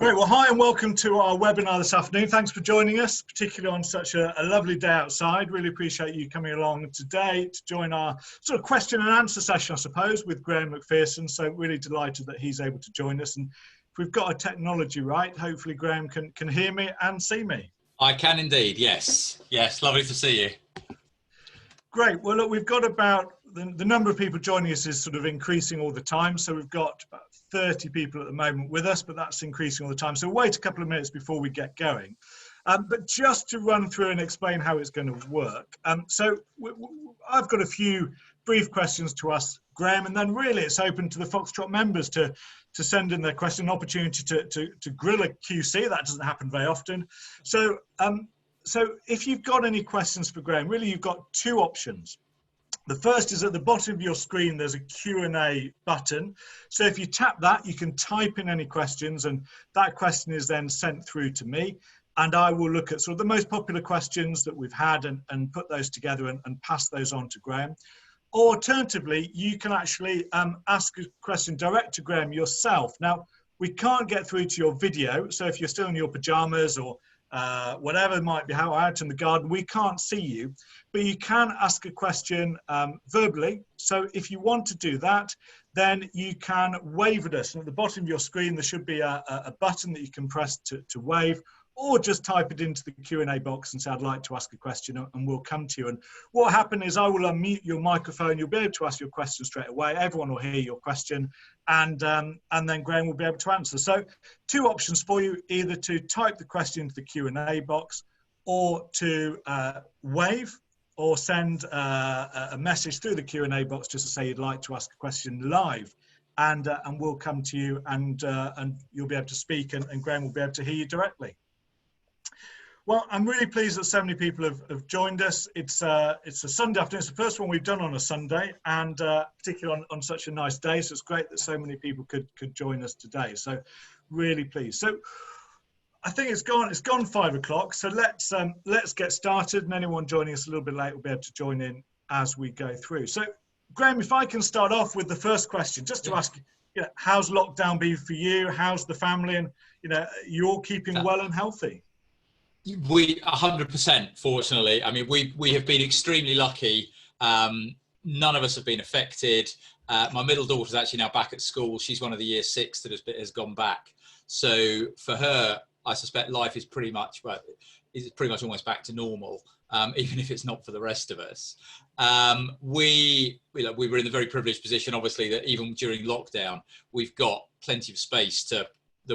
Great. Well, hi and welcome to our webinar this afternoon. Thanks for joining us, particularly on such a lovely day outside. Really appreciate you coming along today to join our sort of question and answer session, I suppose, with Graeme McPherson. So really delighted that he's able to join us. And if we've got our technology right, hopefully Graeme can hear me and see me. I can indeed, yes. Yes, lovely to see you. Great. Well, look, we've got about, the number of people joining us is sort of increasing all the time. So we've got about 30 people at the moment with us, but that's increasing all the time. So we'll wait a couple of minutes before we get going. But just to run through and explain how it's going to work. I've got a few brief questions to ask Graeme, and then really it's open to the Foxtrot members to send in their question, an opportunity to grill a QC. That doesn't happen very often. So if you've got any questions for Graeme, really you've got two options. The first is at the bottom of your screen, there's a Q&A button. So if you tap that, you can type in any questions, and that question is then sent through to me. And I will look at sort of the most popular questions that we've had and put those together and pass those on to Graeme. Alternatively, you can actually ask a question direct to Graeme yourself. Now, we can't get through to your video, so if you're still in your pajamas or whatever it might be, how out in the garden, we can't see you, but you can ask a question verbally. So if you want to do that, then you can wave at us. And at the bottom of your screen, there should be a button that you can press to wave, or just type it into the Q&A box and say, I'd like to ask a question, and we'll come to you. And what will happen is I will unmute your microphone. You'll be able to ask your question straight away. Everyone will hear your question, and then Graeme will be able to answer. So two options for you, either to type the question into the Q&A box, or to wave or send a message through the Q&A box just to say you'd like to ask a question live. And we'll come to you, and you'll be able to speak, and Graeme will be able to hear you directly. Well, I'm really pleased that so many people have joined us. It's a Sunday afternoon. It's the first one we've done on a Sunday, and particularly on such a nice day. So it's great that so many people could join us today. So really pleased. So I think it's gone 5 o'clock. So let's get started. And anyone joining us a little bit late will be able to join in as we go through. So Graeme, if I can start off with the first question, just to ask, how's lockdown been for you? How's the family? And you're keeping well and healthy. We 100%, fortunately. I mean, we have been extremely lucky. None of us have been affected. My middle daughter's actually now back at school. She's one of the year 6 that has gone back. So for her, I suspect life is pretty much almost back to normal, even if it's not for the rest of us. We were in the very privileged position, obviously, that even during lockdown, we've got plenty of space that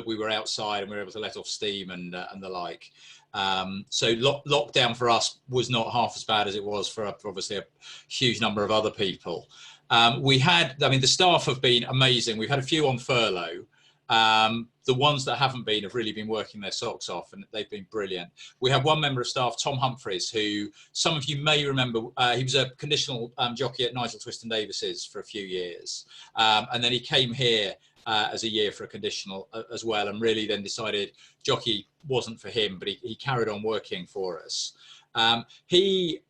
we were outside and we were able to let off steam and the like. So lockdown for us was not half as bad as it was for obviously a huge number of other people. The staff have been amazing. We've had a few on furlough. The ones that haven't been have really been working their socks off, and they've been brilliant. We have one member of staff, Tom Humphreys, who some of you may remember. He was a conditional jockey at Nigel Twiston Davis's for a few years, and then he came here as a year for a conditional as well, and really then decided jockey wasn't for him, but he carried on working for us. He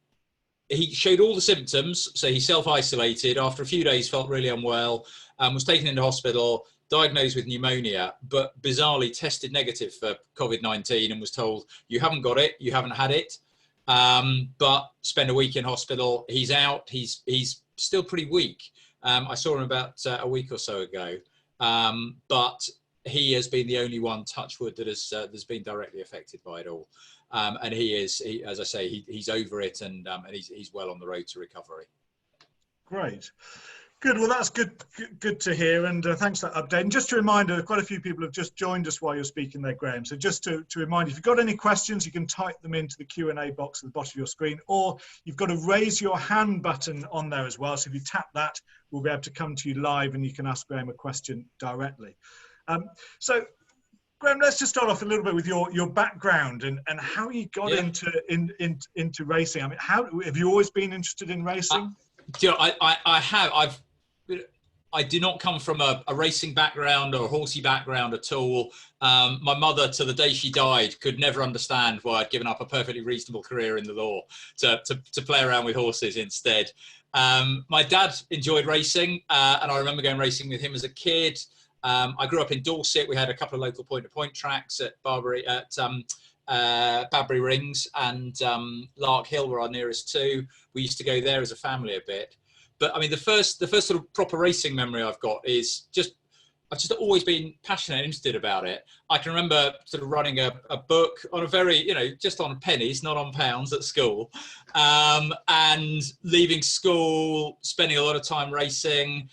showed all the symptoms, so he self-isolated. After a few days, felt really unwell, was taken into hospital, diagnosed with pneumonia, but bizarrely tested negative for COVID-19 and was told, you haven't got it, you haven't had it, but spend a week in hospital. He's out, he's still pretty weak. I saw him about a week or so ago. But he has been the only one, touch wood, that has been directly affected by it all. And as I say, he's over it, and he's well on the road to recovery. Great. Good. Well, that's good to hear, and thanks for that update. And just a reminder, quite a few people have just joined us while you're speaking there, Graeme. So just to remind you, if you've got any questions, you can type them into the Q&A box at the bottom of your screen, or you've got a raise your hand button on there as well. So if you tap that, we'll be able to come to you live, and you can ask Graeme a question directly. So Graeme, let's just start off a little bit with your background and how you got into racing. I mean, have you always been interested in racing? I do not come from a racing background or a horsey background at all. My mother, to the day she died, could never understand why I'd given up a perfectly reasonable career in the law to play around with horses instead. My dad enjoyed racing, and I remember going racing with him as a kid. I grew up in Dorset. We had a couple of local point-to-point tracks at Badbury Rings and Lark Hill were our nearest two. We used to go there as a family a bit. But I mean, the first sort of proper racing memory I've got is I've just always been passionate and interested about it. I can remember sort of running a book on a very, just on pennies, not on pounds at school, and leaving school, spending a lot of time racing,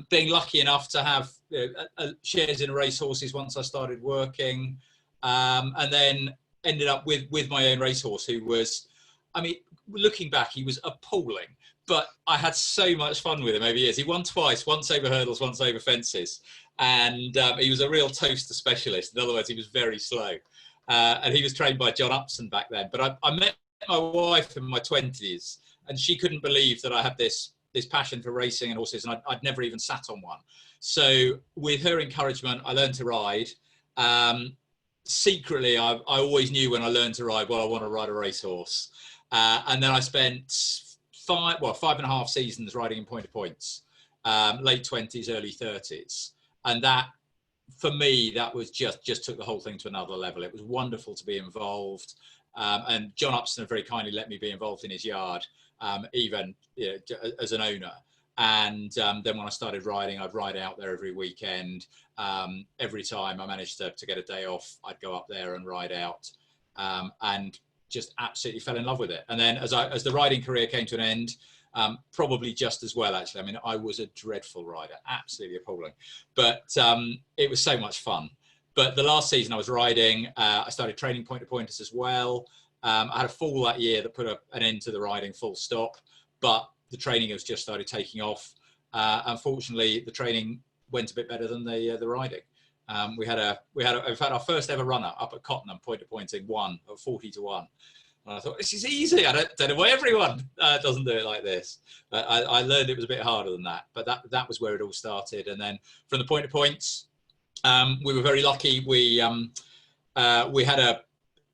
being lucky enough to have shares in racehorses once I started working, and then ended up with my own racehorse who was, I mean, looking back, he was appalling. But I had so much fun with him over years. He won twice, once over hurdles, once over fences. And he was a real toaster specialist. In other words, he was very slow. And he was trained by John Upson back then. But I met my wife in my 20s, and she couldn't believe that I had this passion for racing and horses, and I'd never even sat on one. So with her encouragement, I learned to ride. Secretly, I always knew when I learned to ride, well, I want to ride a racehorse. And then I spent 5.5 seasons riding in point-to-points, late 20s, early 30s. And that, for me, that was just took the whole thing to another level. It was wonderful to be involved. And John Upson very kindly let me be involved in his yard, even as an owner. And then when I started riding, I'd ride out there every weekend. Every time I managed to get a day off, I'd go up there and ride out. And just absolutely fell in love with it. And then as the riding career came to an end, probably just as well, actually. I mean, I was a dreadful rider, absolutely appalling, but it was so much fun. But the last season I was riding, I started training point-to-pointers as well. I had a fall that year that put an end to the riding, full stop, but the training has just started taking off. Unfortunately, the training went a bit better than the riding. We had our first ever runner up at Cottenham, point-to-pointing, won at 40-1. And I thought, this is easy. I don't know why everyone doesn't do it like this. But I learned it was a bit harder than that. But that was where it all started. And then from the point-to-points, we were very lucky. We had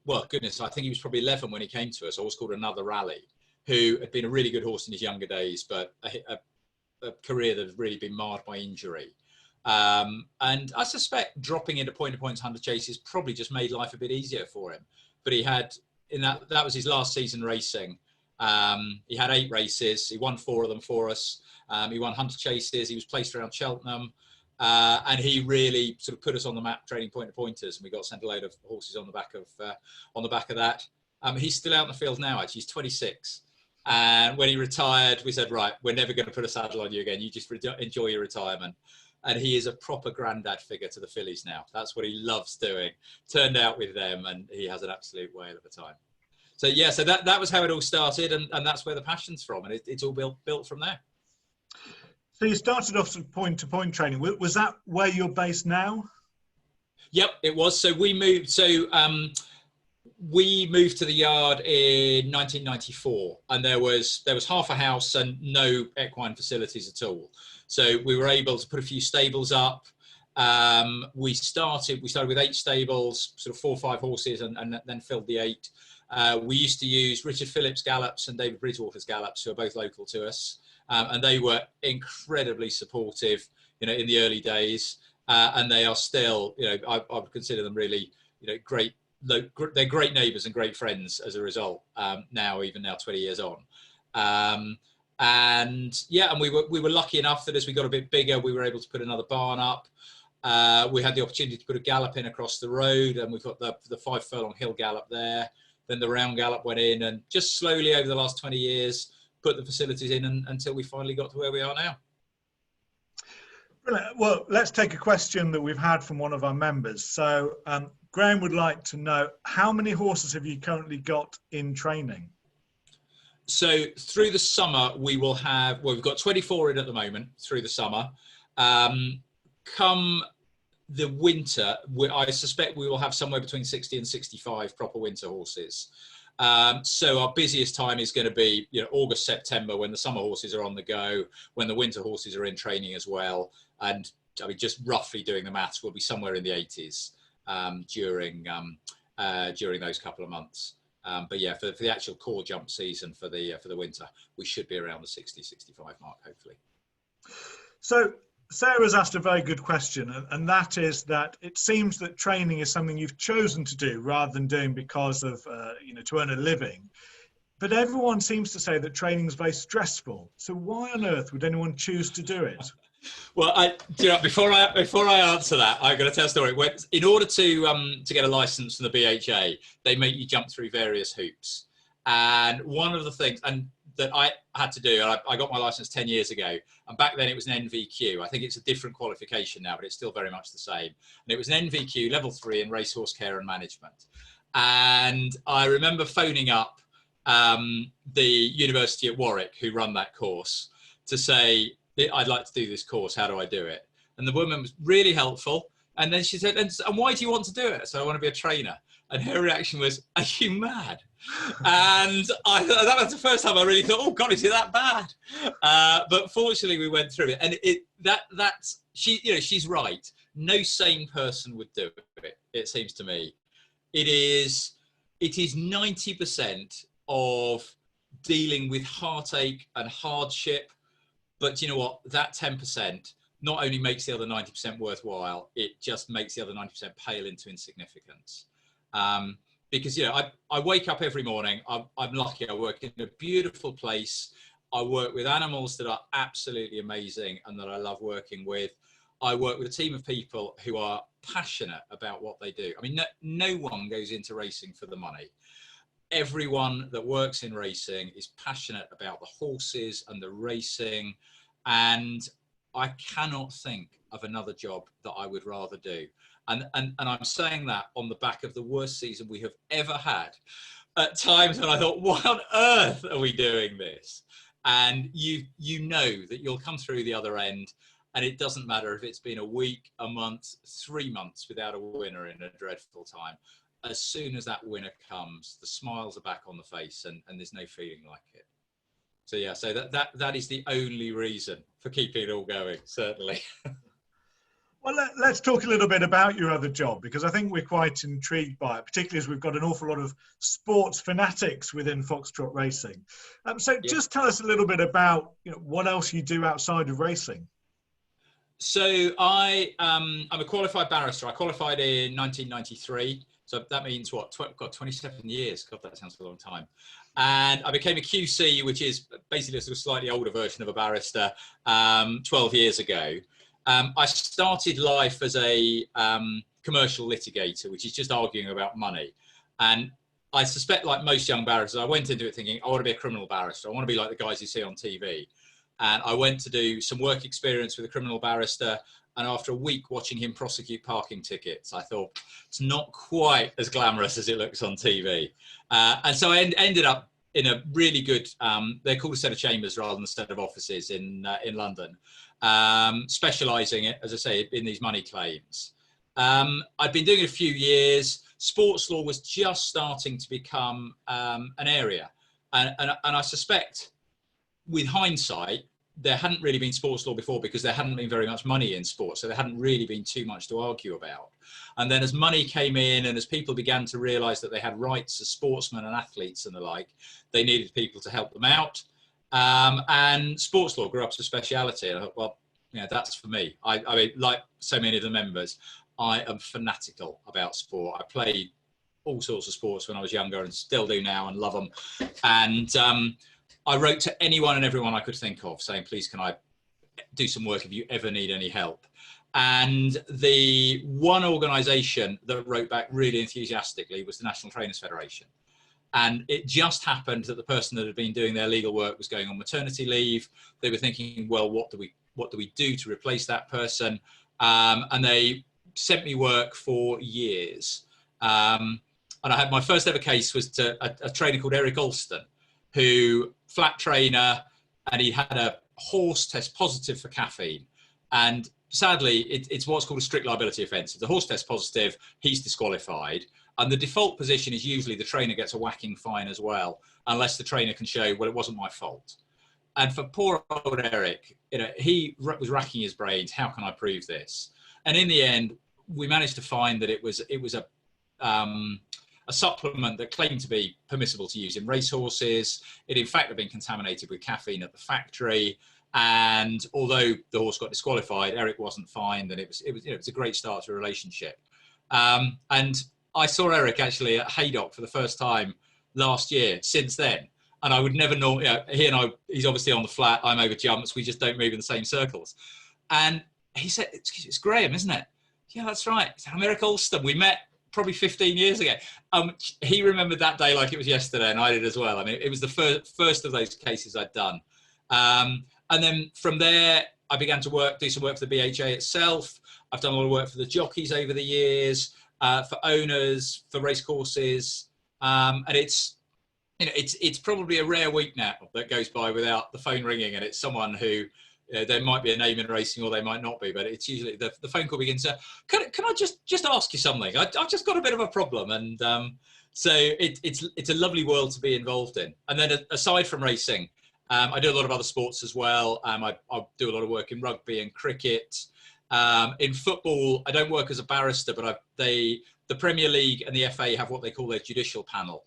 well, goodness, I think he was probably 11 when he came to us. I was called Another Rally, who had been a really good horse in his younger days, but a career that had really been marred by injury. And I suspect dropping into point-to-points 100 chases probably just made life a bit easier for him. But he had, that was his last season racing. He had 8 races. He won 4 of them for us. He won 100 chases. He was placed around Cheltenham. And he really sort of put us on the map training point-to-pointers, and we got sent a load of horses on the back of that. He's still out in the field now, actually. He's 26. And when he retired, we said, right, we're never going to put a saddle on you again. You just enjoy your retirement. And he is a proper granddad figure to the fillies now. That's what he loves doing. Turned out with them, and he has an absolute whale of a time. So yeah, so that was how it all started, and that's where the passion's from, and it's all built from there. So you started off some point-to-point training. Was that where you're based now? Yep, it was. So we moved. So we moved to the yard in 1994, and there was half a house and no equine facilities at all. So we were able to put a few stables up. We started with 8 stables, sort of 4 or 5 horses, and then filled the 8. We used to use Richard Phillips gallops and David Bridgewater's gallops, who are both local to us, and they were incredibly supportive, in the early days, and they are still, I would consider them really, great. They're great neighbours and great friends as a result. Even now, 20 years on. And yeah, and we were lucky enough that as we got a bit bigger, we were able to put another barn up. We had the opportunity to put a gallop in across the road, and we've got the 5 furlong hill gallop there. Then the round gallop went in, and just slowly over the last 20 years, put the facilities in until we finally got to where we are now. Brilliant. Well, let's take a question that we've had from one of our members. So Graeme would like to know, how many horses have you currently got in training? So through the summer, we've got 24 in at the moment through the summer. Come the winter, I suspect we will have somewhere between 60 and 65 proper winter horses. So our busiest time is going to be August, September, when the summer horses are on the go, when the winter horses are in training as well. And I mean, just roughly doing the maths, we'll be somewhere in the 80s during those couple of months. But yeah, for the actual core jump season for the winter, we should be around the 60-65 mark, hopefully. So Sarah's asked a very good question, and that is that it seems that training is something you've chosen to do rather than doing because of, to earn a living. But everyone seems to say that training is very stressful. So why on earth would anyone choose to do it? Well, before I answer that, I've got to tell a story. In order to get a license from the BHA, they make you jump through various hoops. And one of the things that I had to do, and I got my license 10 years ago, and back then it was an NVQ. I think it's a different qualification now, but it's still very much the same. And it was an NVQ level 3 in racehorse care and management. And I remember phoning up the university at Warwick who run that course to say, I'd like to do this course, how do I do it? And the woman was really helpful. And then she said, and why do you want to do it? So I want to be a trainer. And her reaction was, are you mad? And that was the first time I really thought, oh God, is it that bad? But fortunately we went through it. And she's right. No sane person would do it, it seems to me. It is 90% of dealing with heartache and hardship. But you know what? That 10% not only makes the other 90% worthwhile, it just makes the other 90% pale into insignificance. Because, I wake up every morning. I'm lucky. I work in a beautiful place. I work with animals that are absolutely amazing and that I love working with. I work with a team of people who are passionate about what they do. I mean, no one goes into racing for the money. Everyone that works in racing is passionate about the horses and the racing. And I cannot think of another job that I would rather do. And I'm saying that on the back of the worst season we have ever had. At times when I thought, why on earth are we doing this? And you know that you'll come through the other end, and it doesn't matter if it's been a week, a month, 3 months without a winner in a dreadful time. As soon as that winner comes, the smiles are back on the face, and there's no feeling like it. So yeah, so that is the only reason for keeping it all going, certainly. Well, let's talk a little bit about your other job, because I think we're quite intrigued by it, particularly as we've got an awful lot of sports fanatics within Foxtrot Racing. Just tell us a little bit about what else you do outside of racing. So I'm a qualified barrister. I qualified in 1993. So that means what? 27 years. God, that sounds like a long time. And I became a QC, which is basically a sort of slightly older version of a barrister, 12 years ago. I started life as a commercial litigator, which is just arguing about money. And I suspect, like most young barristers, I went into it thinking, I want to be a criminal barrister. I want to be like the guys you see on TV. And I went to do some work experience with a criminal barrister. And after a week watching him prosecute parking tickets, I thought, it's not quite as glamorous as it looks on TV. And so I ended up in a really good, they're called a set of chambers rather than a set of offices in London, specialising, as I say, in these money claims. I'd been doing it a few years. Sports law was just starting to become an area. And I suspect, with hindsight, there hadn't really been sports law before because there hadn't been very much money in sports. So there hadn't really been too much to argue about. And then as money came in and as people began to realise that they had rights as sportsmen and athletes and the like, they needed people to help them out. And sports law grew up as a speciality. And I thought, well, that's for me. I mean, like so many of the members, I am fanatical about sport. I played all sorts of sports when I was younger and still do now and love them. And I wrote to anyone and everyone I could think of saying, please, can I do some work if you ever need any help? And the one organisation that wrote back really enthusiastically was the National Trainers Federation. And it just happened that the person that had been doing their legal work was going on maternity leave. They were thinking, well, what do we do to replace that person? And they sent me work for years. And I had my first ever case was to a trainer called Eric Alston, who flat trainer, and he had a horse test positive for caffeine. And sadly, it's what's called a strict liability offence. If the horse tests positive, he's disqualified. And the default position is usually the trainer gets a whacking fine as well, unless the trainer can show, well, it wasn't my fault. And for poor old Eric, he was racking his brains. How can I prove this? And in the end, we managed to find that it was a supplement that claimed to be permissible to use in racehorses. It in fact had been contaminated with caffeine at the factory. And although the horse got disqualified, Eric wasn't fined, and it was you know, it was a great start to a relationship. And I saw Eric actually at Haydock for the first time last year. Since then, and I would never know. You know, he and I, he's obviously on the flat. I'm over jumps. We just don't move in the same circles. And he said, "It's Graeme, isn't it?" Yeah, that's right. I'm Eric Alston. We met probably 15 years ago. He remembered that day like it was yesterday, and I did as well. I mean, it was the first of those cases I'd done. And then from there, I began to do some work for the BHA itself. I've done a lot of work for the jockeys over the years, for owners, for race courses, and it's probably a rare week now that goes by without the phone ringing, and it's someone who. There might be a name in racing, or they might not be, but it's usually the phone call begins. Can I just ask you something? I've just got a bit of a problem, and so it's a lovely world to be involved in. And then aside from racing, I do a lot of other sports as well. I do a lot of work in rugby and cricket. In football, I don't work as a barrister, but the Premier League and the FA have what they call their judicial panel,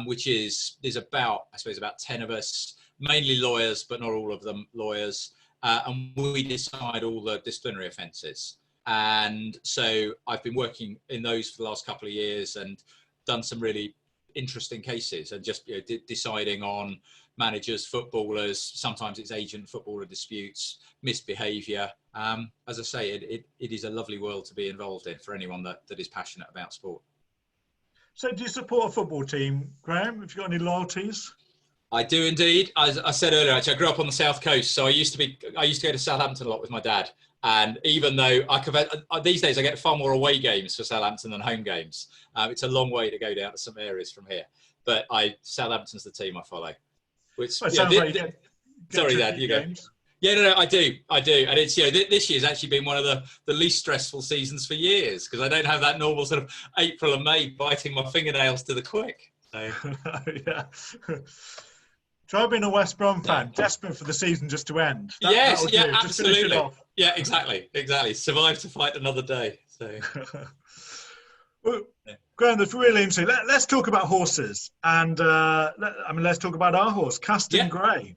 which there's about 10 of us, mainly lawyers, but not all of them lawyers. And we decide all the disciplinary offences. And so I've been working in those for the last couple of years and done some really interesting cases, and just deciding on managers, footballers. Sometimes it's agent footballer disputes, misbehaviour. As I say, it is a lovely world to be involved in for anyone that is passionate about sport. So do you support a football team, Graeme? Have you got any loyalties? I do indeed. As I said earlier, actually, I grew up on the south coast, so I used to go to Southampton a lot with my dad. And even though these days I get far more away games for Southampton than home games, it's a long way to go down to some areas from here. But Southampton's the team I follow. Which sorry, Dad, you go. Yeah, no, I do, and it's this year's actually been one of the least stressful seasons for years, because I don't have that normal sort of April and May biting my fingernails to the quick. So. Yeah. Try being a West Brom fan, desperate for the season just to end. Absolutely. Yeah, exactly. Survive to fight another day. So, well, Graeme, that's really interesting. Let's talk about horses, and let's talk about our horse, Casting Grey.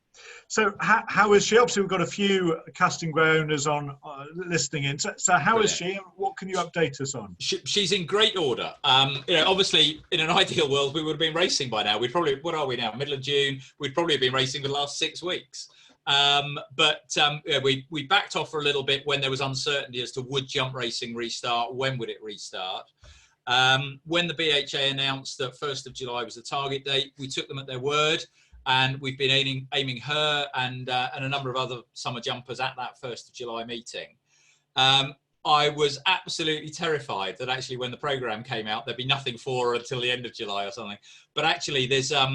So, how is she? Obviously, we've got a few Casting Grey owners on listening in. So how is she, and what can you update us on? She's in great order. Obviously, in an ideal world, we would have been racing by now. What are we now? Middle of June. We'd probably have been racing for the last 6 weeks. We backed off for a little bit when there was uncertainty as to would jump racing restart, when would it restart. When the BHA announced that 1st of July was the target date, we took them at their word, and we've been aiming her and a number of other summer jumpers at that 1st of July meeting. I was absolutely terrified that actually when the programme came out, there'd be nothing for her until the end of July or something. But actually there's a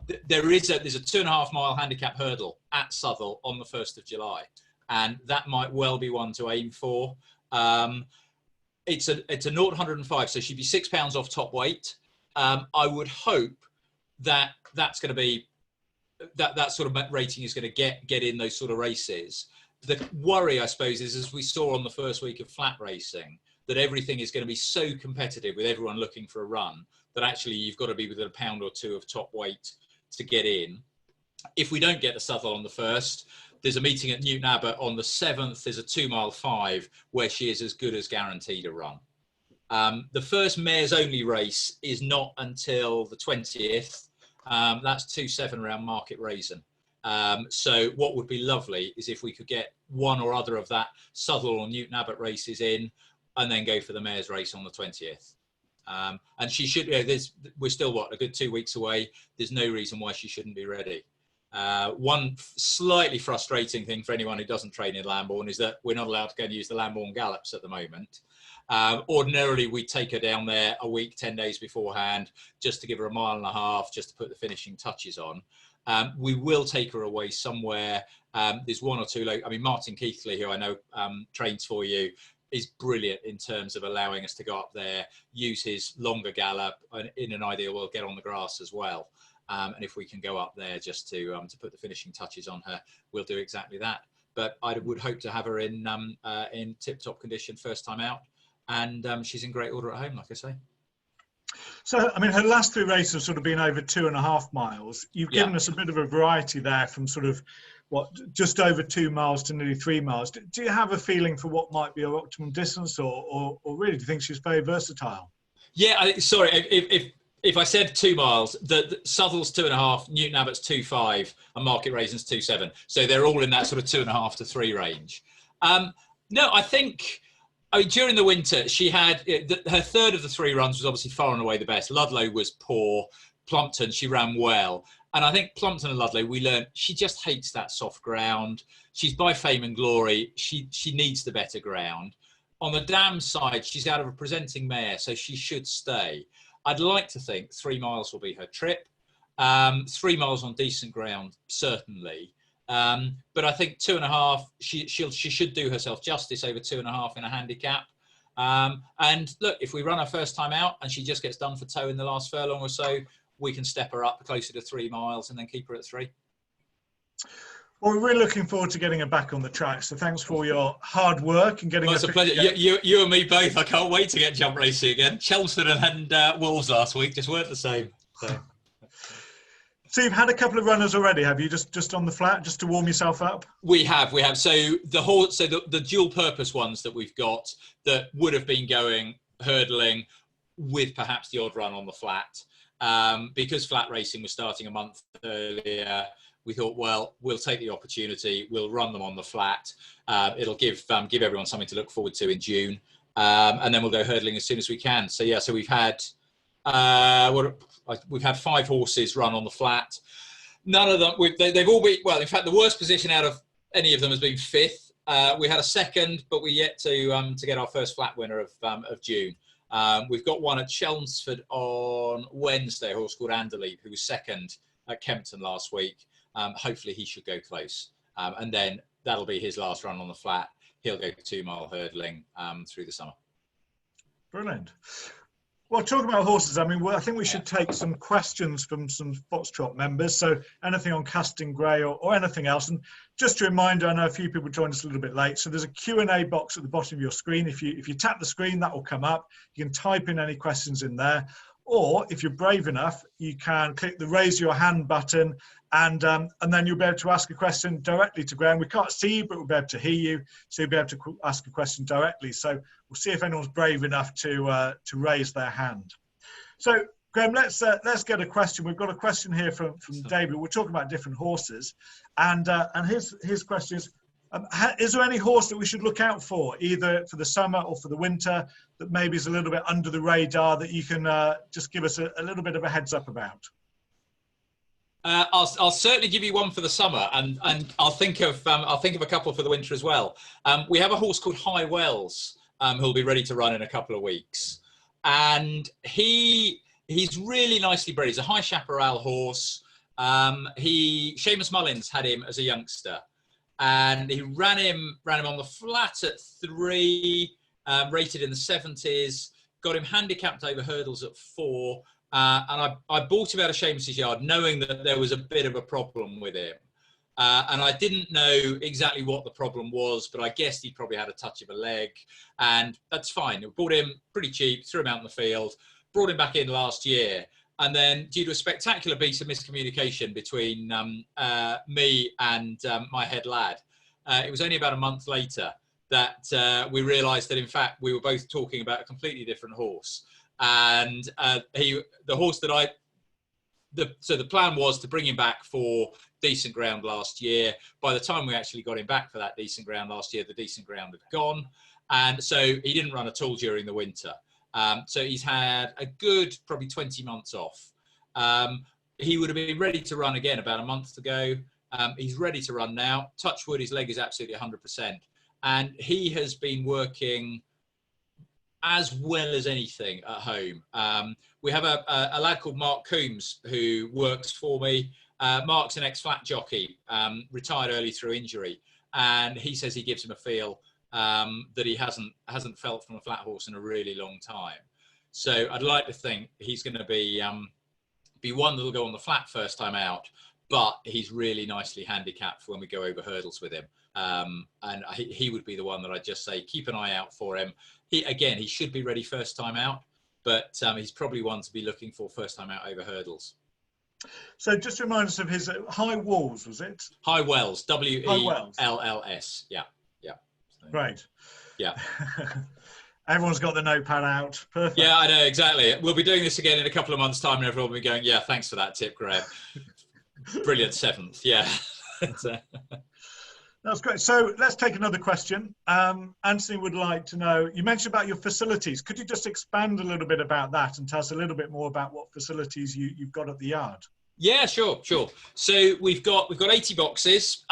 2.5 mile handicap hurdle at Southwell on the 1st of July. And that might well be one to aim for. It's a 0-105, so she'd be £6 off top weight. I would hope that that's going to be, that sort of rating is going to get in those sort of races. The worry, I suppose, is, as we saw on the first week of flat racing, that everything is going to be so competitive with everyone looking for a run that actually you've got to be within £1 or £2 of top weight to get in. If we don't get the Southwell on the 1st, there's a meeting at Newton Abbot on the 7th. There's a 2 mile 5 where she is as good as guaranteed a run. The first mares only race is not until the 20th. That's 2.7 around Market Raisin. So what would be lovely is if we could get one or other of that Southwell or Newton Abbot races in, and then go for the mares race on the 20th. And she should, we're still a good 2 weeks away. There's no reason why she shouldn't be ready. One slightly frustrating thing for anyone who doesn't train in Lambourne is that we're not allowed to go and use the Lambourne gallops at the moment. Ordinarily, we'd take her down there a week, 10 days beforehand, just to give her a 1.5 miles, just to put the finishing touches on. We will take her away somewhere. There's one or two, Martin Keithley, who I know trains for you, is brilliant in terms of allowing us to go up there, use his longer gallop, and in an ideal world, get on the grass as well. And if we can go up there just to put the finishing touches on her, we'll do exactly that. But I would hope to have her in tip-top condition first time out, and she's in great order at home, like I say. So, I mean, her last three races have sort of been over 2.5 miles. You've Yeah. given us a bit of a variety there from sort of just over 2 miles to nearly 3 miles. Do you have a feeling for what might be her optimum distance, or really do you think she's very versatile? Yeah, sorry, if I said 2 miles, the Southall's 2.5, Newton Abbott's 2.5, and Market Raisin's 2.7. So they're all in that sort of 2.5 to 3 range. No, I think, I mean, during the winter, she had her third of the 3 runs was obviously far and away the best. Ludlow was poor. Plumpton, she ran well. And I think Plumpton and Ludlow, we learned she just hates that soft ground. She's by fame and glory. She needs the better ground. On the dam side, she's out of a presenting mare, so she should stay. I'd like to think 3 miles will be her trip. 3 miles on decent ground, certainly. But I think 2.5, she should do herself justice over 2.5 in a handicap. And look, if we run her first time out and she just gets done for toe in the last furlong or so, we can step her up closer to 3 miles and then keep her at 3. Well, we're really looking forward to getting her back on the track. So thanks for all your hard work and getting her. It's a pleasure. You and me both. I can't wait to get jump racing again. Chelmsford and Wolves last week just weren't the same. So you've had a couple of runners already, have you? Just on the flat, just to warm yourself up? We have. So the dual purpose ones that we've got that would have been going hurdling with perhaps the odd run on the flat, because flat racing was starting a month earlier. We thought, well, we'll take the opportunity. We'll run them on the flat. It'll give everyone something to look forward to in June, and then we'll go hurdling as soon as we can. So yeah, so we've had 5 horses run on the flat. None of them. They've all been well. In fact, the worst position out of any of them has been 5th. We had a 2nd, but we're yet to get our first flat winner of June. We've got one at Chelmsford on Wednesday, a horse called Anderleep, who was 2nd at Kempton last week. Hopefully he should go close. And then that'll be his last run on the flat. He'll go 2 mile hurdling through the summer. Brilliant. Well, talking about horses, I mean, I think we should take some questions from some Foxtrot members. So anything on Casting Grey or anything else. And just a reminder, I know a few people joined us a little bit late. So there's a Q&A box at the bottom of your screen. If you tap the screen, that will come up. You can type in any questions in there. Or if you're brave enough, you can click the raise your hand button, and then you'll be able to ask a question directly to Graeme. We can't see you, but we'll be able to hear you, so you'll be able to ask a question directly. So we'll see if anyone's brave enough to raise their hand. So Graeme, let's get a question. We've got a question here from David. We're talking about different horses, and his question is there any horse that we should look out for, either for the summer or for the winter, that maybe is a little bit under the radar, that you can just give us a little bit of a heads up about? I'll certainly give you one for the summer, and I'll think of a couple for the winter as well. We have a horse called High Wells, who'll be ready to run in a couple of weeks, and he's really nicely bred. He's a high chaparral horse. Seamus Mullins had him as a youngster, and he ran him on the flat at 3, rated in the 70s. Got him handicapped over hurdles at 4. And I bought him out of Seamus's yard, knowing that there was a bit of a problem with him. And I didn't know exactly what the problem was, but I guessed he probably had a touch of a leg, and that's fine. We bought him pretty cheap, threw him out in the field, brought him back in last year. And then, due to a spectacular piece of miscommunication between me and my head lad, it was only about a month later that we realised that, in fact, we were both talking about a completely different horse. And the horse that so the plan was to bring him back for decent ground last year. By the time we actually got him back for that decent ground last year, the decent ground had gone. And so he didn't run at all during the winter. So he's had a good probably 20 months off. He would have been ready to run again about a month ago. He's ready to run now. Touch wood, his leg is absolutely 100%. And he has been working as well as anything at home. We have a lad called Mark Coombs who works for me. Mark's an ex-flat jockey, retired early through injury. And he says he gives him a feel that he hasn't felt from a flat horse in a really long time. So I'd like to think he's going to be one that'll go on the flat first time out, but he's really nicely handicapped for when we go over hurdles with him. And he would be the one that I'd just say, keep an eye out for him. He should be ready first time out. but he's probably one to be looking for first time out over hurdles. So just remind us of his High Walls, was it? High Wells, High Wells. WELLS. Yeah, yeah. So, right. Yeah. Everyone's got the notepad out. Perfect. Yeah, I know, exactly. We'll be doing this again in a couple of months' time, and everyone will be going, yeah, thanks for that tip, Graeme. Brilliant 7th, yeah. That's great. So let's take another question. Anthony would like to know, you mentioned about your facilities. Could you just expand a little bit about that and tell us a little bit more about what facilities you've got at the yard? Yeah, sure. So we've got 80 boxes.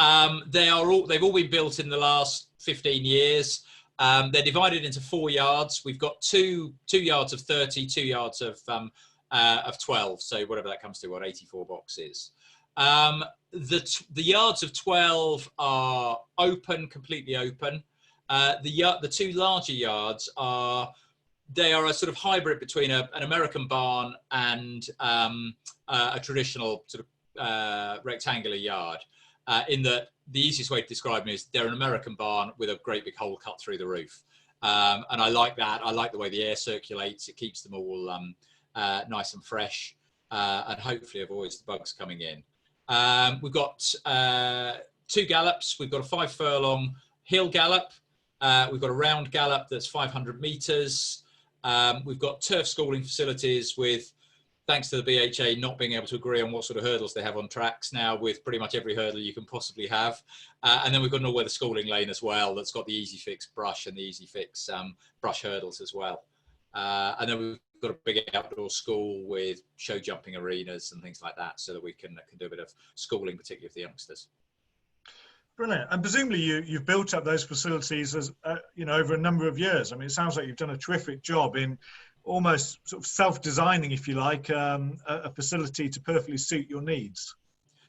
They've all been built in the last 15 years. They're divided into 4 yards. We've got two yards of 30, 2 yards of 12. So whatever that comes to, 84 boxes. The yards of 12 are open, completely open. The 2 larger yards are a sort of hybrid between an American barn and a traditional sort of rectangular yard. In that the easiest way to describe them is they're an American barn with a great big hole cut through the roof. And I like that. I like the way the air circulates. It keeps them all nice and fresh, and hopefully avoids the bugs coming in. We've got 2 gallops. We've got a 5 furlong hill gallop. We've got a round gallop that's 500 meters. We've got turf schooling facilities with, thanks to the BHA not being able to agree on what sort of hurdles they have on tracks now, with pretty much every hurdle you can possibly have. And then we've got an all-weather schooling lane as well that's got the Easy Fix brush and the Easy Fix brush hurdles as well. And then we've got a big outdoor school with show jumping arenas and things like that, so that we can do a bit of schooling, particularly for the youngsters. Brilliant. And presumably you've built up those facilities as over a number of years. I mean, it sounds like you've done a terrific job in almost sort of self-designing, if you like, a facility to perfectly suit your needs.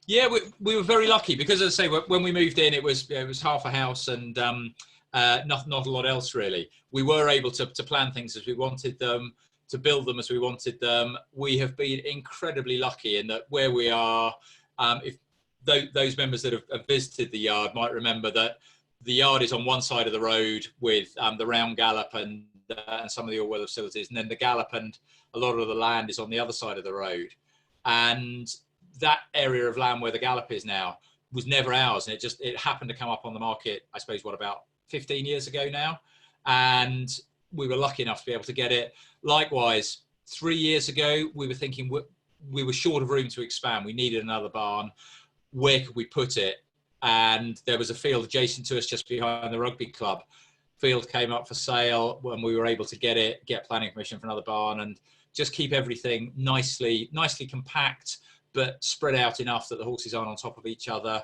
Yeah, we were very lucky because, as I say, when we moved in, it was half a house and not a lot else really. We were able to plan things as we wanted them, to build them as we wanted them. We have been incredibly lucky in that where we are, if those members that have visited the yard might remember that the yard is on one side of the road with the round gallop and some of the all-weather facilities, and then the gallop and a lot of the land is on the other side of the road. And that area of land where the gallop is now was never ours, and it happened to come up on the market, I suppose, about 15 years ago now, and we were lucky enough to be able to get it. Likewise, 3 years ago, we were thinking we were short of room to expand. We needed another barn. Where could we put it? And there was a field adjacent to us just behind the rugby club. Field came up for sale when we were able to get planning permission for another barn, and just keep everything nicely compact, but spread out enough that the horses aren't on top of each other.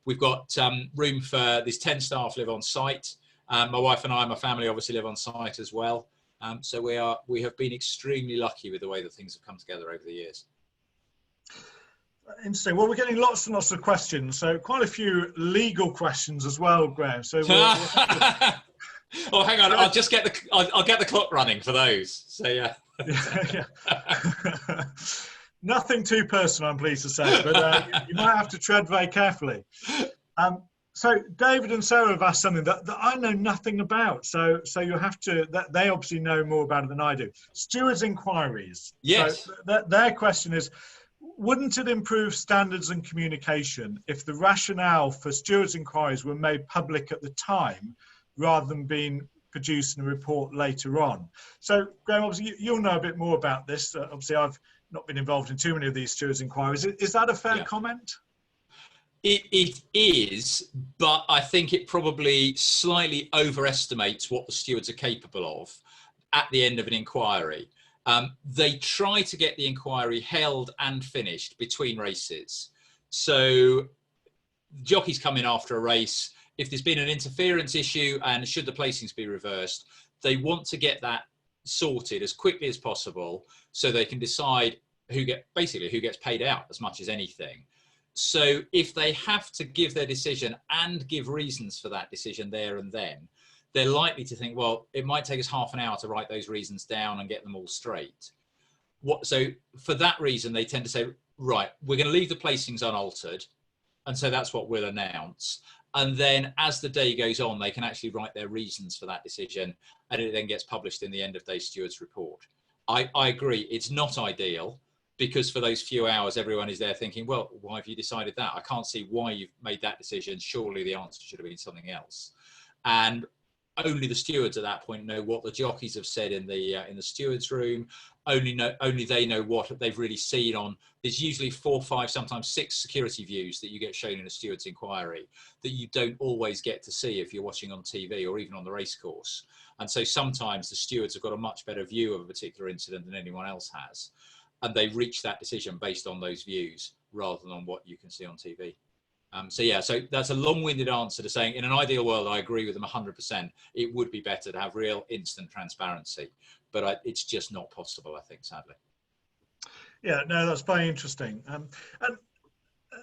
We've got room for, these 10 staff live on site. My wife and I and my family obviously live on site as well. So we have been extremely lucky with the way that things have come together over the years. Interesting. Well, we're getting lots and lots of questions, so quite a few legal questions as well, Graeme. So we'll oh, hang on, I'll get the clock running for those. So yeah. Yeah. Nothing too personal, I'm pleased to say, but you might have to tread very carefully. So David and Sarah have asked something that I know nothing about. So you have to. They obviously know more about it than I do. Stewards' inquiries. Yes. So their question is, wouldn't it improve standards and communication if the rationale for stewards' inquiries were made public at the time, rather than being produced in a report later on? So Graeme, obviously you'll know a bit more about this. Obviously I've not been involved in too many of these stewards' inquiries. Is that a fair comment? It is, but I think it probably slightly overestimates what the stewards are capable of at the end of an inquiry. They try to get the inquiry held and finished between races. So jockeys come in after a race. If there's been an interference issue and should the placings be reversed, they want to get that sorted as quickly as possible so they can decide who gets paid out as much as anything. So if they have to give their decision and give reasons for that decision there and then, they're likely to think, well, it might take us half an hour to write those reasons down and get them all straight. So for that reason, they tend to say, right, we're going to leave the placings unaltered. And so that's what we'll announce. And then as the day goes on, they can actually write their reasons for that decision, and it then gets published in the end of day stewards report. I agree, it's not ideal, because for those few hours, everyone is there thinking, well, why have you decided that? I can't see why you've made that decision. Surely the answer should have been something else. And only the stewards at that point know what the jockeys have said in the stewards room. Only they know what they've really seen on. There's usually 4, 5, sometimes 6 security views that you get shown in a steward's inquiry that you don't always get to see if you're watching on TV or even on the racecourse. And so sometimes the stewards have got a much better view of a particular incident than anyone else has. And they reach that decision based on those views rather than on what you can see on TV. So that's a long-winded answer to saying, in an ideal world, I agree with them 100%. It would be better to have real instant transparency, but it's just not possible, I think, sadly. Yeah, no, that's very interesting. And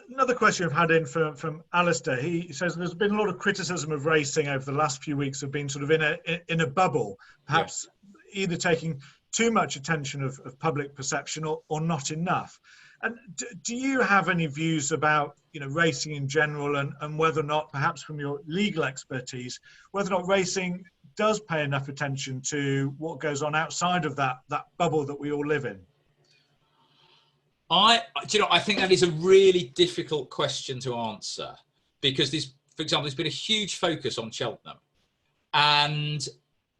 another question I've had in from Alistair. He says there's been a lot of criticism of racing over the last few weeks of being sort of in a bubble, perhaps either taking too much attention of public perception or not enough. And do you have any views about, racing in general and whether or not, perhaps from your legal expertise, whether or not racing does pay enough attention to what goes on outside of that bubble that we all live in? I think that is a really difficult question to answer, because for example, there's been a huge focus on Cheltenham. And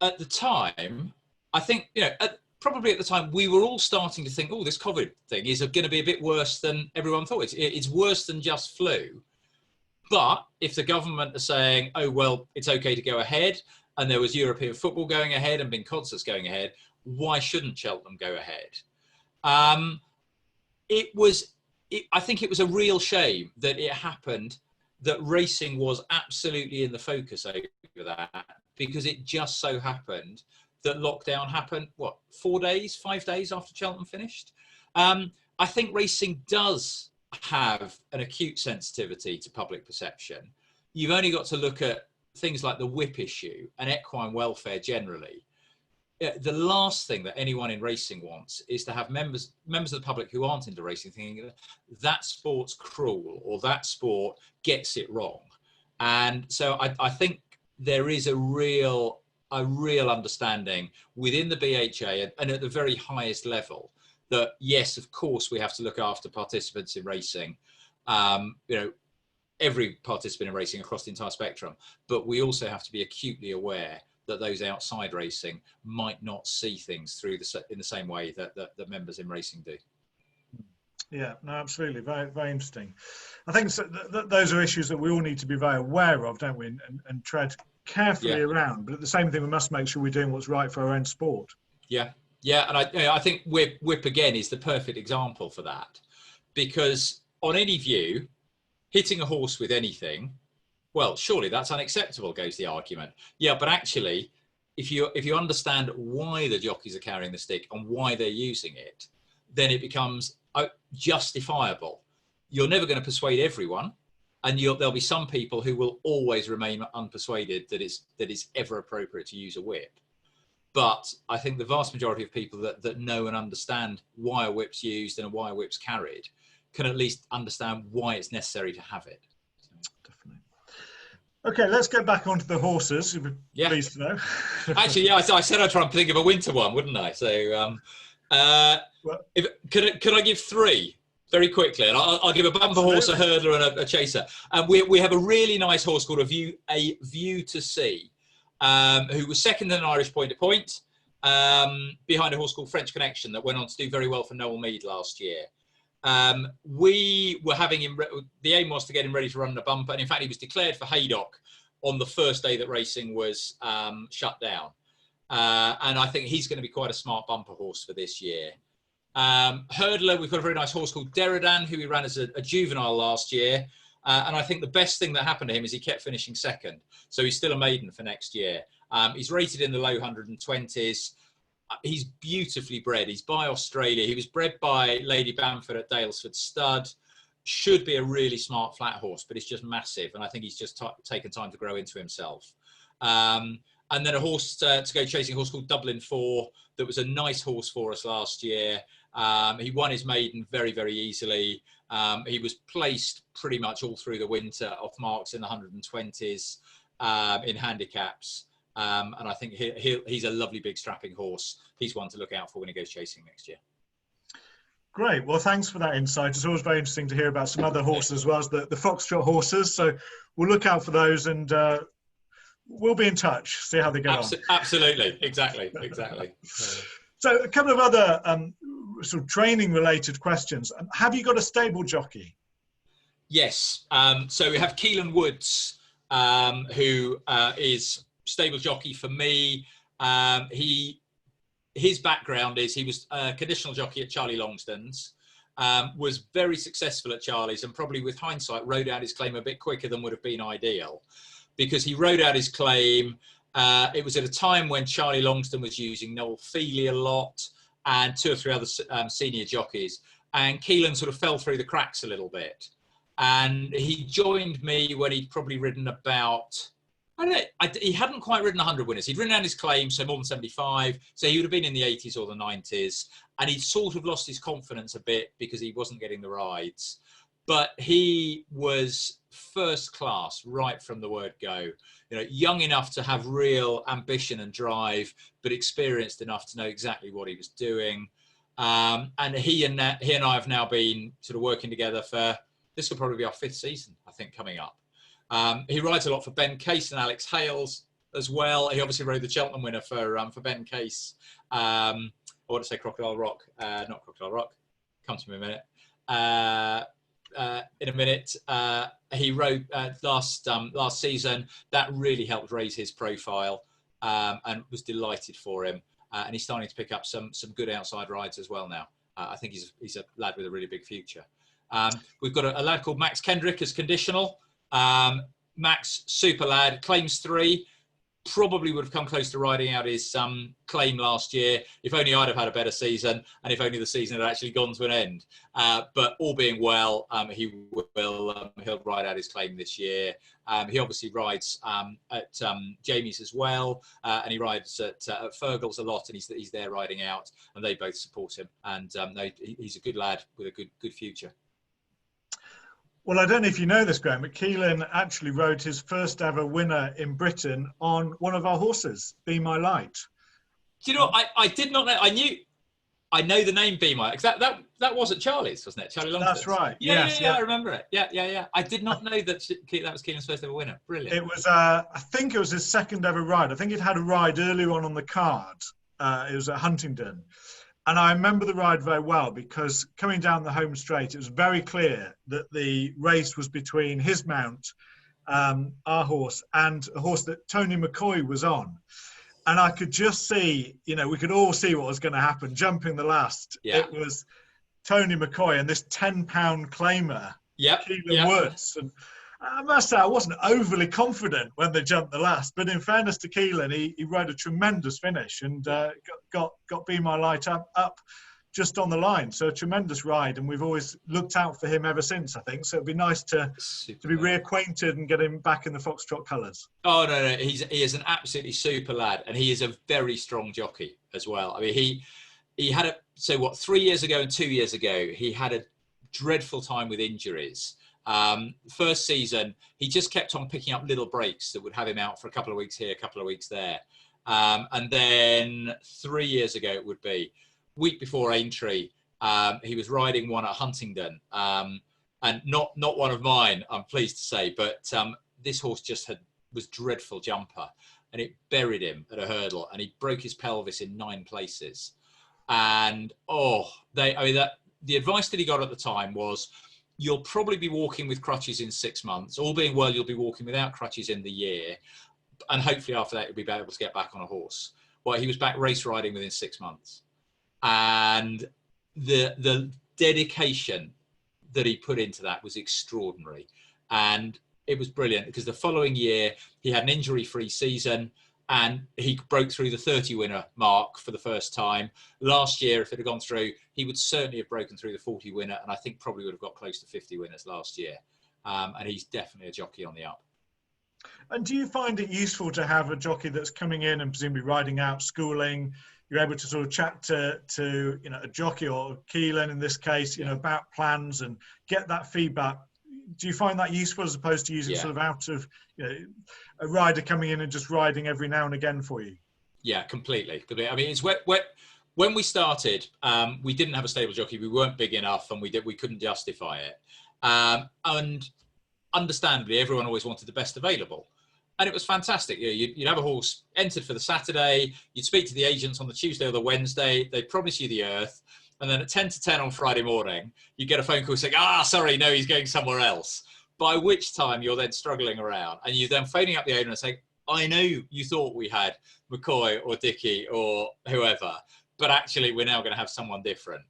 at the time, I think, probably at the time, we were all starting to think, oh, this COVID thing is going to be a bit worse than everyone thought. It's worse than just flu. But if the government are saying, oh, well, it's okay to go ahead, and there was European football going ahead and big concerts going ahead, why shouldn't Cheltenham go ahead? I think it was a real shame that it happened, that racing was absolutely in the focus over that, because it just so happened that lockdown happened, 5 days after Cheltenham finished. I think racing does have an acute sensitivity to public perception. You've only got to look at things like the whip issue and equine welfare generally. The last thing that anyone in racing wants is to have members of the public who aren't into racing thinking that sport's cruel or that sport gets it wrong. And so I think there is a real understanding within the BHA and at the very highest level that, yes, of course, we have to look after participants in racing, every participant in racing across the entire spectrum, but we also have to be acutely aware that those outside racing might not see things in the same way that members in racing do. Yeah, no, absolutely. Very, very interesting. I think those are issues that we all need to be very aware of, don't we? And tread carefully around. But at the same thing, we must make sure we're doing what's right for our own sport. Yeah. And I think whip again is the perfect example for that, because on any view, hitting a horse with anything, well, surely that's unacceptable, goes the argument. Yeah, but actually, if you understand why the jockeys are carrying the stick and why they're using it, then it becomes justifiable. You're never going to persuade everyone, and there'll be some people who will always remain unpersuaded that it's ever appropriate to use a whip. But I think the vast majority of people that know and understand why a whip's used and why a whip's carried can at least understand why it's necessary to have it. Definitely. Okay, let's get back onto the horses. You'd be pleased to know. Actually, I said I'd try and think of a winter one, wouldn't I? So, could I give 3 very quickly? And I'll give a bumper horse, a hurdler, and a chaser. We have a really nice horse called a View to See, who was second in an Irish point to point, behind a horse called French Connection that went on to do very well for Noel Mead last year. We were having him, the aim was to get him ready to run the bumper, and in fact he was declared for Haydock on the first day that racing was shut down, and I think he's going to be quite a smart bumper horse for this year. Hurdler, we've got a very nice horse called Deradan, who we ran as a juvenile last year, and I think the best thing that happened to him is he kept finishing second, so he's still a maiden for next year. He's rated in the low 120s. He's beautifully bred. He's by Australia. He was bred by Lady Bamford at Dalesford Stud. Should be a really smart flat horse, but it's just massive. And I think he's just taken time to grow into himself. And then a horse to go chasing, a horse called Dublin 4, that was a nice horse for us last year. He won his maiden very, very easily. He was placed pretty much all through the winter off marks in the 120s in handicaps. And I think he's a lovely big strapping horse. He's one to look out for when he goes chasing next year. Great. Well, thanks for that insight. It's always very interesting to hear about some other horses as well as the Foxtrot horses. So we'll look out for those, and we'll be in touch, see how they get on. Absolutely. Exactly. So a couple of other sort of training related questions. Have you got a stable jockey? Yes. So we have Keelan Woods, who is stable jockey for me. His background is he was a conditional jockey at Charlie Longstan's, was very successful at Charlie's, and probably with hindsight rode out his claim a bit quicker than would have been ideal, because he rode out his claim. It was at a time when Charlie Longston was using Noel Feely a lot and 2 or 3 other senior jockeys, and Keelan sort of fell through the cracks a little bit. And he joined me when he'd probably ridden about, he hadn't quite ridden 100 winners. He'd ridden out his claim, so more than 75. So he would have been in the 80s or the 90s. And he'd sort of lost his confidence a bit because he wasn't getting the rides. But he was first class right from the word go. You know, young enough to have real ambition and drive, but experienced enough to know exactly what he was doing. And he and I have now been sort of working together for, this will probably be our 5th season, I think, coming up. He rides a lot for Ben Case and Alex Hales as well. He obviously rode the Cheltenham winner for Ben Case. I want to say Crocodile Rock, not Crocodile Rock. Come to me a minute. In a minute, he rode last season. That really helped raise his profile, and was delighted for him. And he's starting to pick up some good outside rides as well now. I think he's a lad with a really big future. We've got a lad called Max Kendrick as conditional. Max, super lad, claims 3, probably would have come close to riding out his claim last year, if only I'd have had a better season, and if only the season had actually gone to an end. But all being well, he'll ride out his claim this year. He obviously rides at Jamie's as well, and he rides at Fergal's a lot, and he's there riding out, and they both support him. And he's a good lad with a good future. Well, I don't know if you know this, Graeme, but Keelan actually rode his first ever winner in Britain on one of our horses, Be My Light. Do you know, I did not know. I know the name Be My Light. That was at Charlie's, wasn't it? Charlie Longstan's. That's right. Yeah, I remember it. Yeah. I did not know that that was Keelan's first ever winner. Brilliant. It was, I think it was his 2nd ever ride. I think he'd had a ride earlier on the card. It was at Huntingdon. And I remember the ride very well, because coming down the home straight, it was very clear that the race was between his mount, our horse, and a horse that Tony McCoy was on. And I could just see, we could all see what was going to happen. Jumping the last, It was Tony McCoy and this 10-pound claimer, Keelan Woods. And I must say, I wasn't overly confident when they jumped the last, but in fairness to Keelan, he rode a tremendous finish and got Be My Light up just on the line. So a tremendous ride, and we've always looked out for him ever since, I think. So it'd be nice to be reacquainted and get him back in the Foxtrot colours. Oh, no, he is an absolutely super lad, and he is a very strong jockey as well. I mean, he had 3 years ago and 2 years ago, he had a dreadful time with injuries. First season, he just kept on picking up little breaks that would have him out for a couple of weeks here, a couple of weeks there. And then 3 years ago, it would be, week before Aintree, he was riding one at Huntingdon, and not one of mine, I'm pleased to say, but this horse just was dreadful jumper, and it buried him at a hurdle, and he broke his pelvis in 9 places. And the advice that he got at the time was, you'll probably be walking with crutches in 6 months. All being well, you'll be walking without crutches in the year. And hopefully after that, you'll be able to get back on a horse. Well, he was back race riding within 6 months. And the dedication that he put into that was extraordinary. And it was brilliant, because the following year, he had an injury-free season, and he broke through the 30 winner mark for the first time. Last year, if it had gone through, he would certainly have broken through the 40 winner, and I think probably would have got close to 50 winners last year. And he's definitely a jockey on the up. And do you find it useful to have a jockey that's coming in and presumably riding out schooling, you're able to sort of chat to a jockey or Keelan in this case, about plans and get that feedback. Do you find that useful as opposed to using sort of out of a rider coming in and just riding every now and again for you? Yeah, completely. I mean, it's when we started, we didn't have a stable jockey. We weren't big enough, and we couldn't justify it. And understandably, everyone always wanted the best available. And it was fantastic. You'd have a horse entered for the Saturday, you'd speak to the agents on the Tuesday or the Wednesday, they'd promise you the earth, and then at 10 to 10 on Friday morning, you get a phone call saying, sorry, no, he's going somewhere else. By which time you're then struggling around, and you're then phoning up the owner and saying, I know you thought we had McCoy or Dickey or whoever, but actually we're now going to have someone different.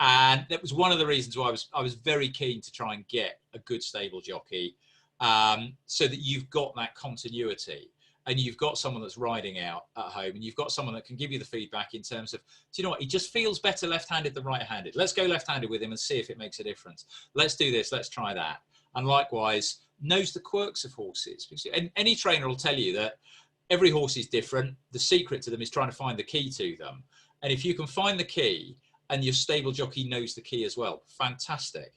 And that was one of the reasons why I was very keen to try and get a good stable jockey, so that you've got that continuity and you've got someone that's riding out at home, and you've got someone that can give you the feedback in terms of, do you know what, he just feels better left-handed than right-handed. Let's go left-handed with him and see if it makes a difference. Let's do this, let's try that. And likewise, knows the quirks of horses. And any trainer will tell you that every horse is different. The secret to them is trying to find the key to them. And if you can find the key and your stable jockey knows the key as well, fantastic.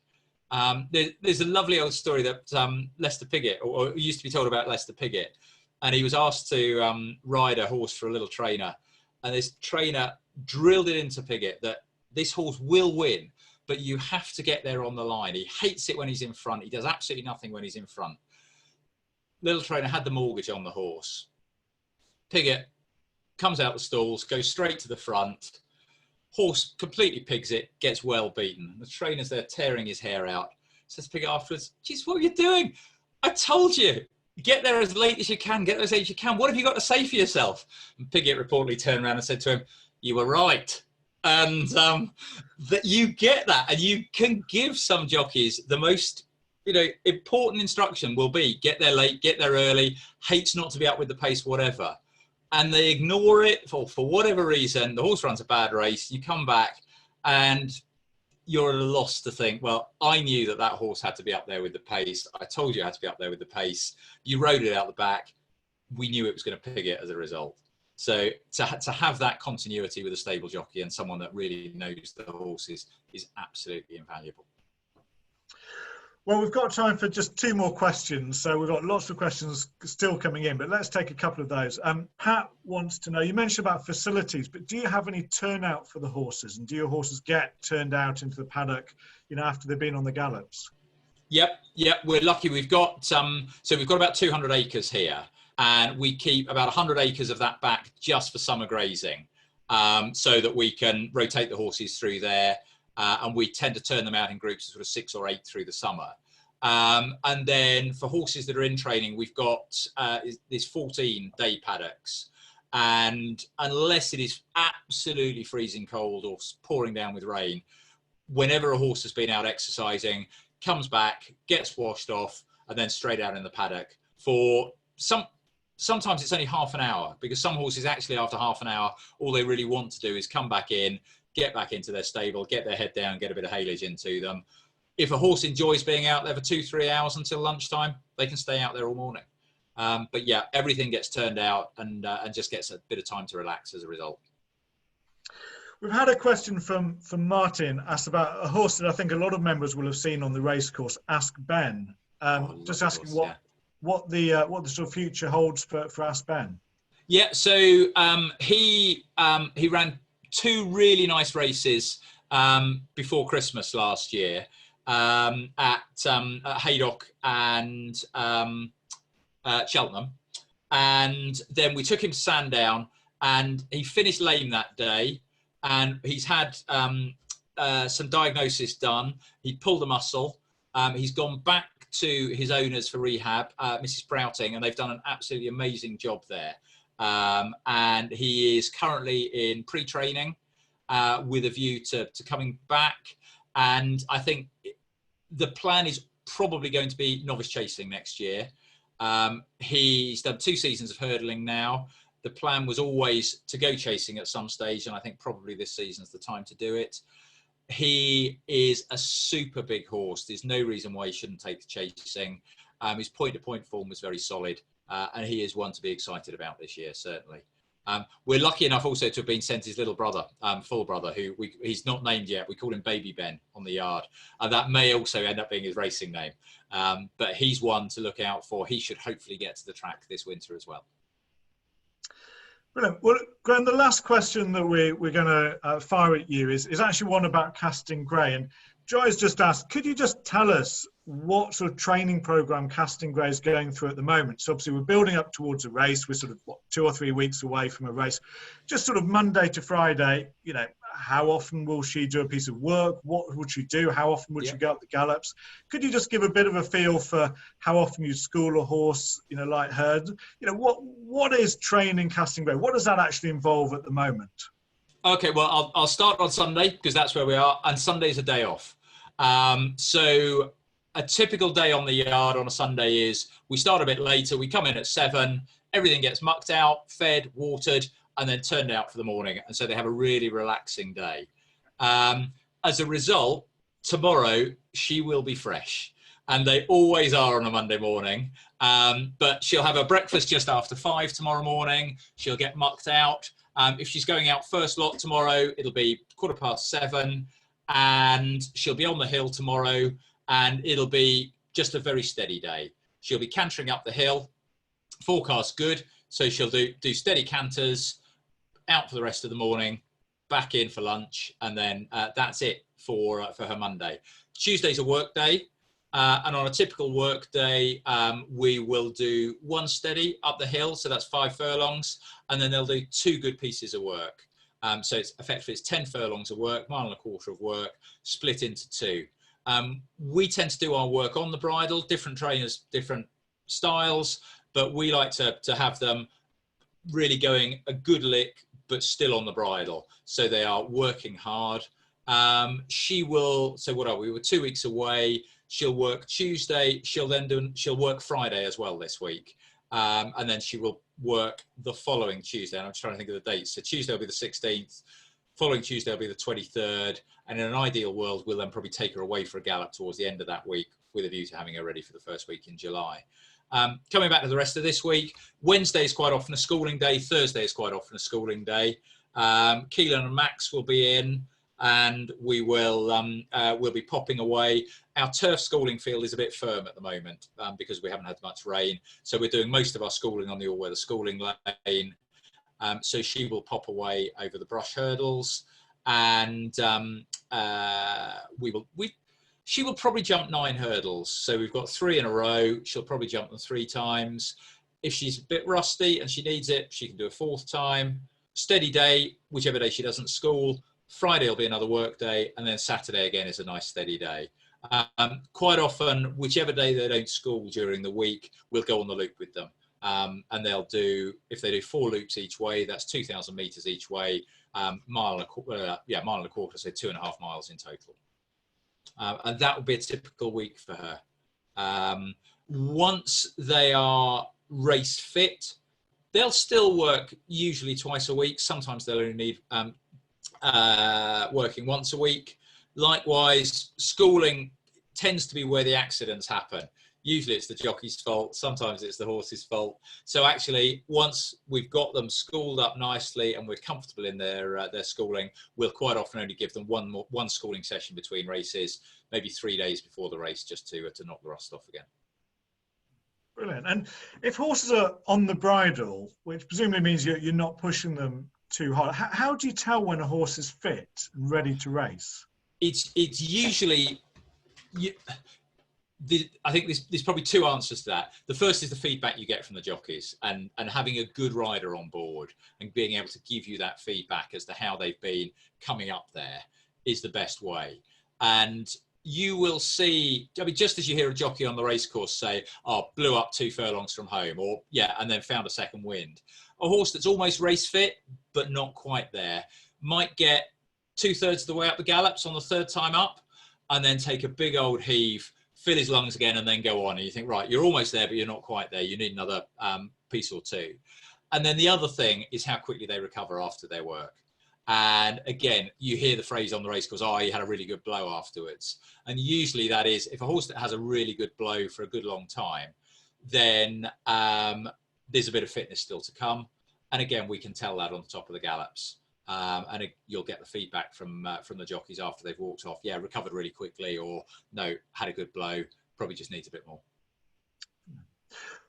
There's a lovely old story that Lester Piggott, or used to be told about Lester Piggott, and he was asked to ride a horse for a little trainer, and this trainer drilled it into Piggott that this horse will win, but you have to get there on the line. He hates it when he's in front. He does absolutely nothing when he's in front. Little trainer had the mortgage on the horse. Piggott comes out the stalls, goes straight to the front. Horse completely pigs it, gets well beaten. The trainer's there tearing his hair out. Says to Piggott afterwards, geez, what are you doing? I told you, get there as late as you can, get there as late as you can. What have you got to say for yourself? And Piggott reportedly turned around and said to him, you were right. And that you get that, and you can give some jockeys the most important instruction will be get there late, get there early, hates not to be up with the pace, whatever. And they ignore it for whatever reason. The horse runs a bad race, you come back and you're at a loss to think, well, I knew that horse had to be up there with the pace. I told you it had to be up there with the pace. You rode it out the back. We knew it was going to pig it as a result. So to have that continuity with a stable jockey and someone that really knows the horses is absolutely invaluable. Well, we've got time for just two more questions. So we've got lots of questions still coming in, but let's take a couple of those. Pat wants to know, you mentioned about facilities, but do you have any turnout for the horses? And do your horses get turned out into the paddock, after they've been on the gallops? Yep. We're lucky. We've got, so we've got about 200 acres here, and we keep about 100 acres of that back just for summer grazing, so that we can rotate the horses through there. And we tend to turn them out in groups of sort of 6 or 8 through the summer. And then for horses that are in training, we've got these 14 day paddocks. And unless it is absolutely freezing cold or pouring down with rain, whenever a horse has been out exercising, comes back, gets washed off, and then straight out in the paddock for sometimes it's only half an hour, because some horses actually after half an hour, all they really want to do is come back in, get back into their stable, get their head down, get a bit of haylage into them. If a horse enjoys being out there for 2-3 hours until lunchtime, they can stay out there all morning. But yeah, everything gets turned out and just gets a bit of time to relax as a result. We've had a question from Martin asked about a horse that I think a lot of members will have seen on the racecourse, Ask Ben. Just asking what the sort of future holds for Ask Ben. Yeah, so he ran 2 really nice races before Christmas last year at Haydock and Cheltenham, and then we took him to Sandown, and he finished lame that day, and he's had some diagnosis done. He pulled a muscle. He's gone back to his owners for rehab, Mrs. Prouting, and they've done an absolutely amazing job there. And he is currently in pre-training with a view to coming back. And I think the plan is probably going to be novice chasing next year. He's done 2 seasons of hurdling now. The plan was always to go chasing at some stage, and I think probably this season's the time to do it. He is a super big horse. There's no reason why he shouldn't take the chasing. His point-to-point form was very solid. And he is one to be excited about this year, certainly. We're lucky enough also to have been sent his little brother, full brother, who he's not named yet. We call him Baby Ben on the yard. And that may also end up being his racing name. But he's one to look out for. He should hopefully get to the track this winter as well. Brilliant. Well, Graeme, the last question that we're going to fire at you is actually one about Casting Grey. And Joy's just asked, could you just tell us what sort of training program Casting Grey is going through at the moment? So obviously we're building up towards a race. We're sort of, 2 or 3 weeks away from a race. Just sort of Monday to Friday, you know, how often will she do a piece of work? What would she do? How often would she go up the gallops? Could you just give a bit of a feel for how often you school a horse, you know, like her? You know, what is training Casting Grey? What does that actually involve at the moment? Okay, well, I'll start on Sunday because that's where we are. And Sunday's a day off. So a typical day on the yard on a Sunday is we start a bit later. We come in at 7. Everything gets mucked out, fed, watered, and then turned out for the morning. And so they have a really relaxing day. As a result, tomorrow she will be fresh. And they always are on a Monday morning. But she'll have her breakfast just after 5 tomorrow morning. She'll get mucked out. If she's going out first lot tomorrow, it'll be 7:15. And she'll be on the hill tomorrow. And it'll be just a very steady day. She'll be cantering up the hill. Forecast good. So she'll do steady canters, out for the rest of the morning, back in for lunch, and then that's it for her Monday. Tuesday's a work day, and on a typical work day, we will do 1 steady up the hill, so that's 5 furlongs, and then they'll do 2 good pieces of work. So it's effectively 10 furlongs of work, 1.25 miles of work, split into 2. We tend to do our work on the bridle, different trainers, different styles, but we like to have them really going a good lick, but still on the bridle. So they are working hard. She will, so what are we? We're 2 weeks away. She'll work Tuesday. She'll work Friday as well this week. And then she will work the following Tuesday. And I'm just trying to think of the dates. So Tuesday will be the 16th. Following Tuesday will be the 23rd. And in an ideal world, we'll then probably take her away for a gallop towards the end of that week with a view to having her ready for the first week in July. Coming back to the rest of this week, Wednesday is quite often a schooling day. Thursday is quite often a schooling day. Keelan and Max will be in, and we will we'll be popping away. Our turf schooling field is a bit firm at the moment because we haven't had much rain. So we're doing most of our schooling on the all-weather schooling lane. So she will pop away over the brush hurdles, and she will probably jump 9 hurdles. So we've got 3 in a row. She'll probably jump them 3 times. If she's a bit rusty and she needs it, she can do a 4th time. Steady day, whichever day she doesn't school. Friday will be another work day, and then Saturday again is a nice steady day. Quite often, whichever day they don't school during the week, we'll go on the loop with them. And they'll do, if they do 4 loops each way, that's 2,000 meters each way, mile and a quarter, so 2.5 miles in total. And that will be a typical week for her. Once they are race fit, they'll still work usually twice a week. Sometimes they'll only need working once a week. Likewise, schooling tends to be where the accidents happen. Usually it's the jockey's fault. Sometimes it's the horse's fault. So actually, once we've got them schooled up nicely and we're comfortable in their schooling, we'll quite often only give them one schooling session between races, maybe 3 days before the race, just to knock the rust off again. Brilliant. And if horses are on the bridle, which presumably means you're not pushing them too hard, how do you tell when a horse is fit and ready to race? It's usually... I think there's probably 2 answers to that. The first is the feedback you get from the jockeys, and having a good rider on board and being able to give you that feedback as to how they've been coming up there is the best way. And you will see, I mean, just as you hear a jockey on the racecourse say, oh, blew up 2 furlongs from home, or yeah, and then found a second wind. A horse that's almost race fit, but not quite there, might get 2/3 of the way up the gallops on the 3rd time up, and then take a big old heave, fill his lungs again, and then go on. And you think, right, you're almost there, but you're not quite there. You need another piece or 2. And then the other thing is how quickly they recover after their work. And again, you hear the phrase on the racecourse, oh, he had a really good blow afterwards. And usually that is, if a horse that has a really good blow for a good long time, then there's a bit of fitness still to come. And again, we can tell that on the top of the gallops. You'll get the feedback from the jockeys after they've walked off. Yeah, recovered really quickly, or no, had a good blow, probably just needs a bit more.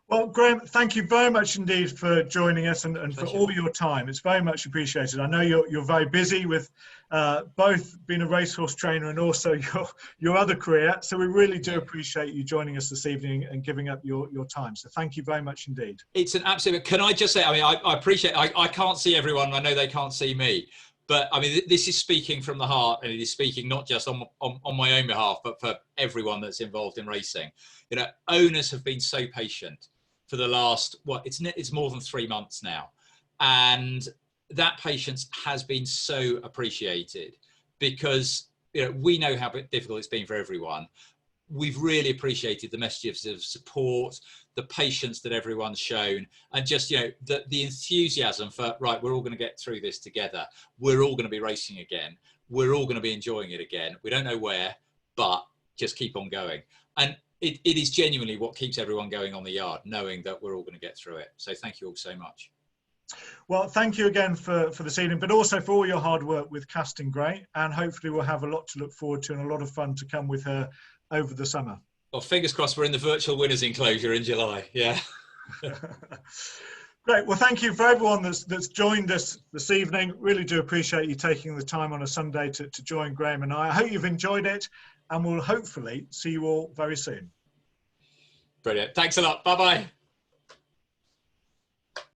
Well, Graeme, thank you very much indeed for joining us and for all your time. It's very much appreciated. I know you're very busy with both being a racehorse trainer and also your other career. So we really do appreciate you joining us this evening and giving up your time. So thank you very much indeed. It's an absolute, can I just say, I mean, I appreciate, I can't see everyone. I know they can't see me. But I mean, this is speaking from the heart, and it is speaking not just on my own behalf, but for everyone that's involved in racing. You know, owners have been so patient for the last, it's more than 3 months now. And that patience has been so appreciated because, you know, we know how difficult it's been for everyone. We've really appreciated the messages of support, the patience that everyone's shown, and just, you know, the enthusiasm for, right, we're all going to get through this together. We're all going to be racing again. We're all going to be enjoying it again. We don't know where, but just keep on going. And it is genuinely what keeps everyone going on the yard, knowing that we're all going to get through it. So thank you all so much. Well, thank you again for this evening, but also for all your hard work with Casting Grey. And hopefully we'll have a lot to look forward to and a lot of fun to come with her over the summer. Well, fingers crossed we're in the virtual winners enclosure in July. Yeah. Great. Well, thank you for everyone that's joined us this evening. Really do appreciate you taking the time on a Sunday to join Graeme and I hope you've enjoyed it, and we'll hopefully see you all very soon. Brilliant. Thanks a lot. Bye-bye.